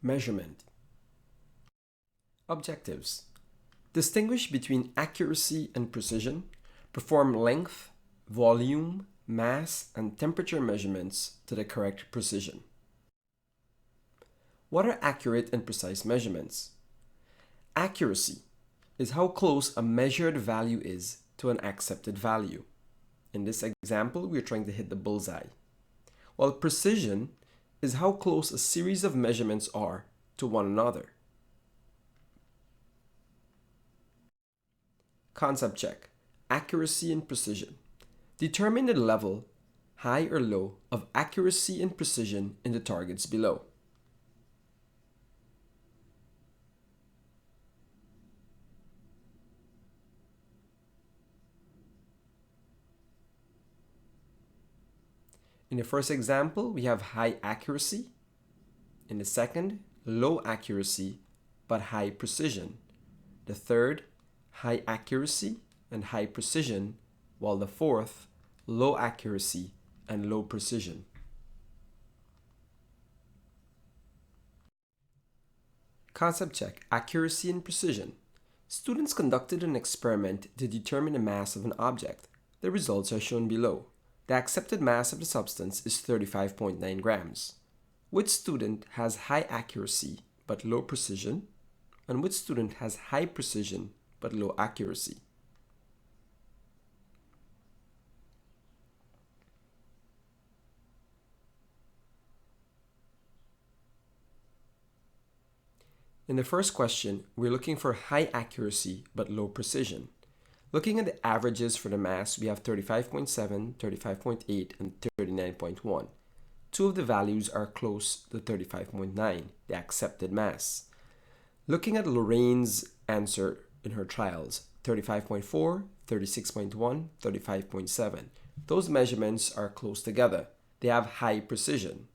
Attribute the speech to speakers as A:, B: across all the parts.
A: Measurement. Objectives. Distinguish between accuracy and precision. Perform length, volume, mass, and temperature measurements to the correct precision. What are accurate and precise measurements? Accuracy is how close a measured value is to an accepted value. In this example, we're trying to hit the bullseye. While precision is how close a series of measurements are to one another. Concept check. Accuracy and precision. Determine the level, high or low, of accuracy and precision in the targets below. In the first example, we have high accuracy. In the second, low accuracy but high precision. The third, high accuracy and high precision, while the fourth, low accuracy and low precision. Concept check. Accuracy and precision. Students conducted an experiment to determine the mass of an object. The results are shown below. The accepted mass of the substance is 35.9 grams. Which student has high accuracy but low precision? And which student has high precision but low accuracy? In the first question, we're looking for high accuracy but low precision. Looking at the averages for the mass, we have 35.7, 35.8, and 39.1. Two of the values are close to 35.9, the accepted mass. Looking at Lorraine's answer in her trials, 35.4, 36.1, 35.7. Those measurements are close together. They have high precision.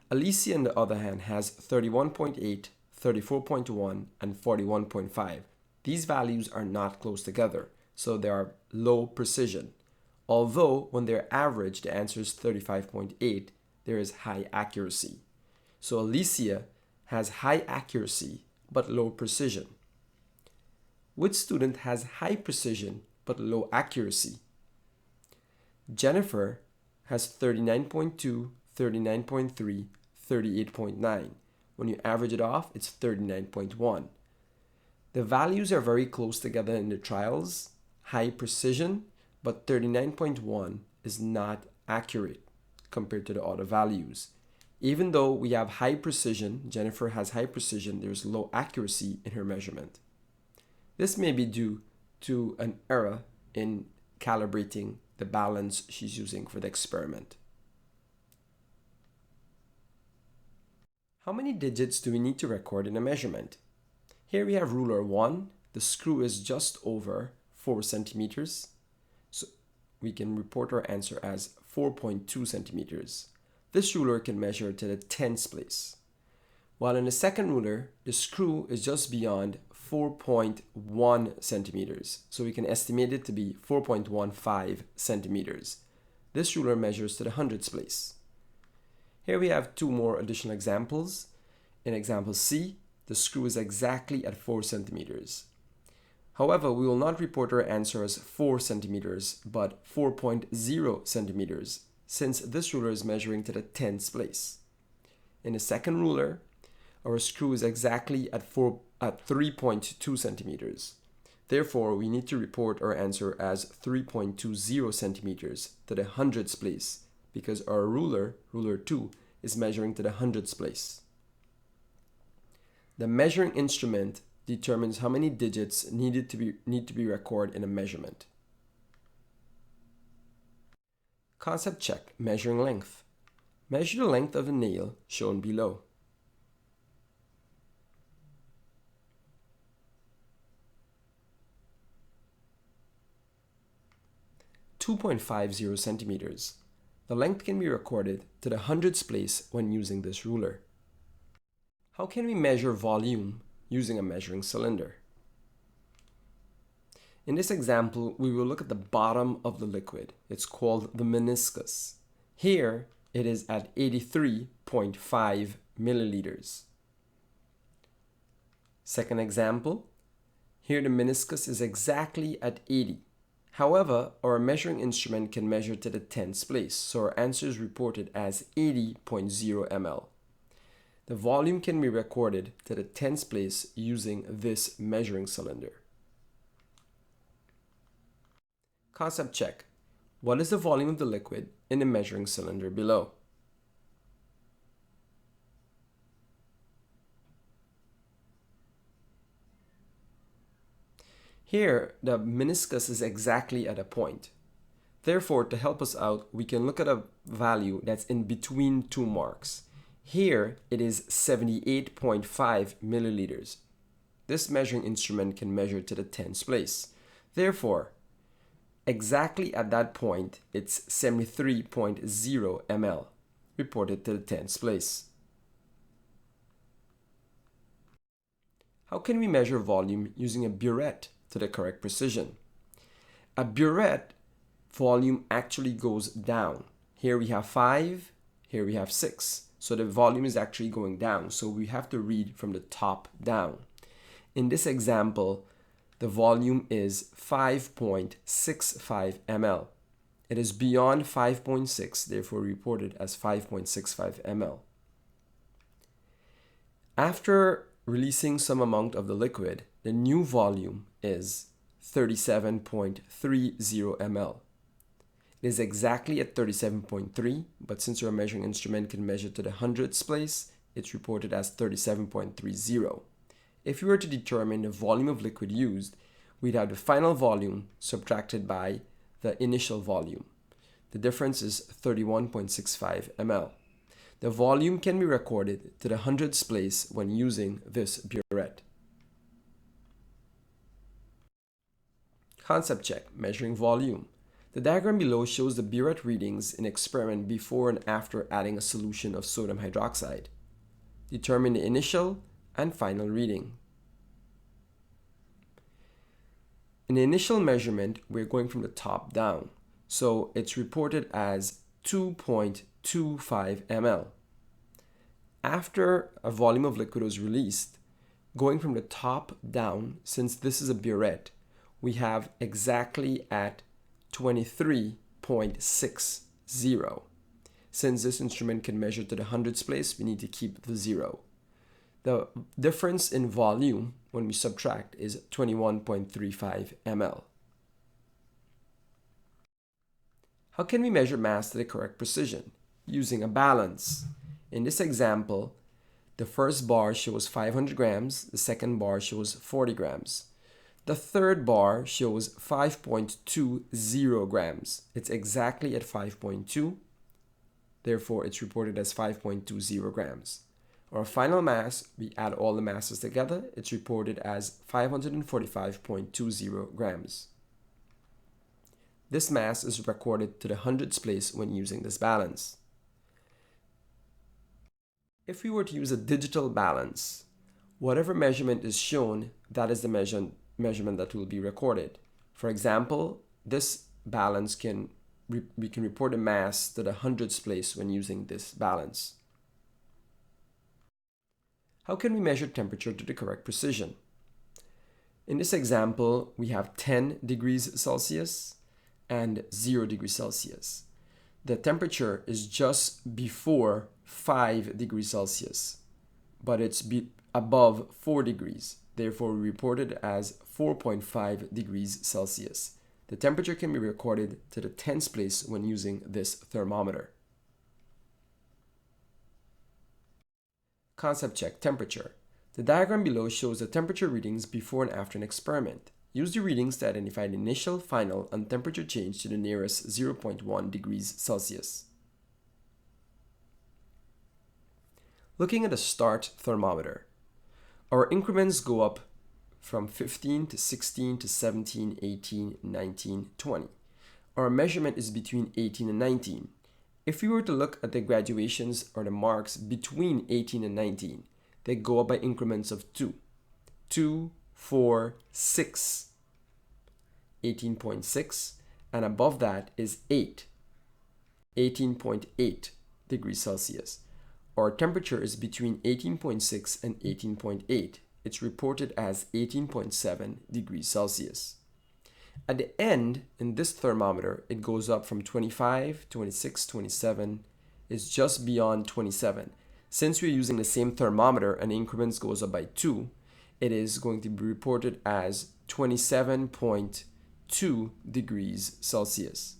A: Alicia, on the other hand, has 31.8, 34.1, and 41.5. These values are not close together, so they are low precision. Although when they're averaged, the answer is 35.8, there is high accuracy. So Alicia has high accuracy but low precision. Which student has high precision but low accuracy? Jennifer has 39.2, 39.3, 38.9. When you average it off, it's 39.1. The values are very close together in the trials, high precision, but 39.1 is not accurate compared to the other values. Even though we have high precision, Jennifer has high precision, there's low accuracy in her measurement. This may be due to an error in calibrating the balance she's using for the experiment. How many digits do we need to record in a measurement? Here we have ruler 1. The screw is just over 4 centimeters. So we can report our answer as 4.2 centimeters. This ruler can measure to the tens place. While in the second ruler, the screw is just beyond 4.1 centimeters. So we can estimate it to be 4.15 centimeters. This ruler measures to the hundredths place. Here we have two more additional examples. In example C, the screw is exactly at 4 centimeters. However, we will not report our answer as 4 centimeters, but 4.0 centimeters, since this ruler is measuring to the tens place. In the second ruler, our screw is exactly at 3.2 centimeters. Therefore, we need to report our answer as 3.20 centimeters to the hundredths place, because our ruler, ruler 2, is measuring to the hundredths place. The measuring instrument determines how many digits need to be recorded in a measurement. Concept check. Measuring length. Measure the length of the nail shown below. .50 centimeters. The length can be recorded to the hundredths place when using this ruler. How can we measure volume using a measuring cylinder? In this example, we will look at the bottom of the liquid. It's called the meniscus. Here, it is at 83.5 milliliters. Second example, here the meniscus is exactly at 80. However, our measuring instrument can measure to the tens place, so our answer is reported as 80.0 ml. The volume can be recorded to the tens place using this measuring cylinder. Concept check. What is the volume of the liquid in the measuring cylinder below? Here, the meniscus is exactly at a point. Therefore, to help us out, we can look at a value that's in between two marks. Here, it is 78.5 milliliters. This measuring instrument can measure to the tens place. Therefore, exactly at that point, it's 73.0 ml, reported to the tens place. How can we measure volume using a burette to the correct precision? A burette volume actually goes down. Here we have 5, here we have 6. So the volume is actually going down. So we have to read from the top down. In this example, the volume is 5.65 ml. It is beyond 5.6, therefore reported as 5.65 ml. After releasing some amount of the liquid, the new volume is 37.30 ml. It is exactly at 37.3, but since our measuring instrument can measure to the hundredths place, it's reported as 37.30. If we were to determine the volume of liquid used, we'd have the final volume subtracted by the initial volume. The difference is 31.65 ml. The volume can be recorded to the hundredths place when using this burette. Concept check, measuring volume. The diagram below shows the burette readings in experiment before and after adding a solution of sodium hydroxide. Determine the initial and final reading. In the initial measurement, we're going from the top down, so it's reported as 2.25 ml. After a volume of liquid was released, going from the top down, since this is a burette, we have exactly at 23.60. Since this instrument can measure to the hundredths place, we need to keep the 0. The difference in volume when we subtract is 21.35 ml. How can we measure mass to the correct precision? Using a balance. In this example, the first bar shows 500 grams, the second bar shows 40 grams. The third bar shows 5.20 grams. It's exactly at 5.2, therefore it's reported as 5.20 grams. Our final mass, we add all the masses together, it's reported as 545.20 grams. This mass is recorded to the hundredths place when using this balance. If we were to use a digital balance, whatever measurement is shown, that is the measurement that will be recorded. For example, this balance we can report a mass to the hundredths place when using this balance. How can we measure temperature to the correct precision? In this example, we have 10 degrees Celsius and 0 degrees Celsius. The temperature is just before 5 degrees Celsius, but it's above 4 degrees. Therefore, we report it as 4.5 degrees Celsius. The temperature can be recorded to the tens place when using this thermometer. Concept check, temperature. The diagram below shows the temperature readings before and after an experiment. Use the readings to identify the initial, final, and temperature change to the nearest 0.1 degrees Celsius. Looking at the start thermometer, our increments go up from 15 to 16 to 17, 18, 19, 20. Our measurement is between 18 and 19. If we were to look at the graduations or the marks between 18 and 19, they go up by increments of 2. 2, 4, 6, 18.6, and above that is 8, 18.8 degrees Celsius. Our temperature is between 18.6 and 18.8. It it's reported as 18.7 degrees Celsius. At the end, in this thermometer, it goes up from 25, 26, 27, is just beyond 27. Since we're using the same thermometer and increments goes up by 2, it is going to be reported as 27.2 degrees Celsius.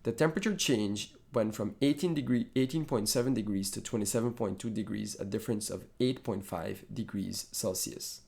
A: The temperature change went from 18.7 degrees to 27.2 degrees, a difference of 8.5 degrees Celsius.